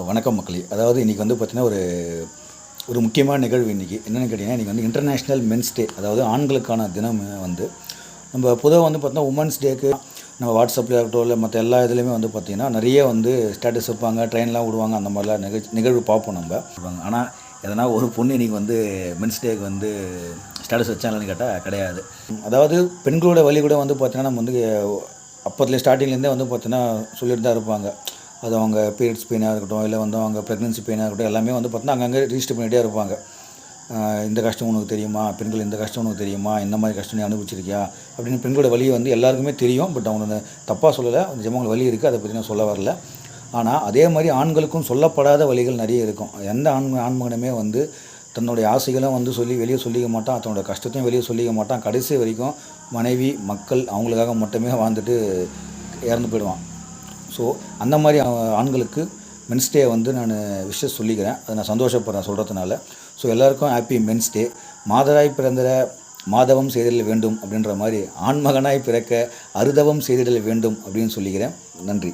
வணக்கம் மக்களே. அதாவது இன்றைக்கி வந்து பார்த்திங்கன்னா ஒரு முக்கியமான நிகழ்வு இன்றைக்கி என்னென்னு கேட்டிங்கன்னா, இன்றைக்கி வந்து இன்டர்நேஷ்னல் மென்ஸ் டே, அதாவது ஆண்களுக்கான தினம். வந்து நம்ம பொதுவாக வந்து பார்த்தீங்கன்னா உமன்ஸ் டேக்கு நம்ம வாட்ஸ்அப்பில் இருக்கட்டும் இல்லை மற்ற எல்லா இதுலேயுமே வந்து பார்த்திங்கன்னா நிறைய வந்து ஸ்டேட்டஸ் வைப்பாங்க, ட்ரெயின்லாம் விடுவாங்க, அந்த மாதிரிலாம் நிகழ்வு பார்ப்போம் நம்ம. ஆனால் எதனா ஒரு பொண்ணு இன்றைக்கி வந்து மென்ஸ் டேக்கு வந்து ஸ்டேட்டஸ் வச்சாங்கன்னு கேட்டால் கிடையாது. அதாவது பெண்களோட வழி கூட வந்து பார்த்திங்கன்னா நம்ம வந்து அப்போதுலேயே ஸ்டார்டிங்லேருந்தே வந்து பார்த்திங்கன்னா சொல்லிட்டு தான் இருப்பாங்க. அது அவங்க பீரியட்ஸ் பெயினாக இருக்கட்டும், இல்லை வந்து அவங்க ப்ரெக்னென்சி பெயினாக இருக்கட்டும், எல்லாமே வந்து பார்த்தீங்கன்னா அங்கங்கே ரிஜிஸ்டர் பண்ணிகிட்டே இருப்பாங்க. இந்த கஷ்டம் உனக்கு தெரியுமா, பெண்கள் இந்த கஷ்டம் உனக்கு தெரியுமா, இந்த மாதிரி கஷ்டம் நீ அனுபவிச்சிருக்கியா அப்படின்னு பெண்களோட வலியை வந்து எல்லாருக்குமே தெரியும். பட் அவங்க தப்பாக சொல்லலை, நிஜமாக வலி இருக்குது, அதை பற்றி நான் சொல்ல வரல. ஆனால் அதே மாதிரி ஆண்களுக்கும் சொல்லப்படாத வலிகள் நிறைய இருக்கும். எந்த ஆண்மகனுமே வந்து தன்னுடைய ஆசைகளும் வந்து வெளியே சொல்லிக்க மாட்டான், தன்னோட கஷ்டத்தையும் வெளியே சொல்லிக்க மாட்டான். கடைசி வரைக்கும் மனைவி மக்கள் அவங்களுக்காக மட்டுமே வாழ்ந்துட்டு இறந்து போயிடுவான். ஸோ அந்த மாதிரி ஆண்களுக்கு மென்ஸ் டே வந்து நான் விஷஸ் சொல்லிக்கிறேன். அதை நான் சந்தோஷப்படுறேன் சொல்கிறதுனால. ஸோ எல்லாேருக்கும் ஹாப்பி மென்ஸ் டே. மாதராய் பிறந்த மாதவம் செய்திடல் வேண்டும் அப்படின்ற மாதிரி ஆண்மகனாய் பிறக்க அறுதவம் செய்திடல் வேண்டும் அப்படின்னு சொல்லிக்கிறேன். நன்றி.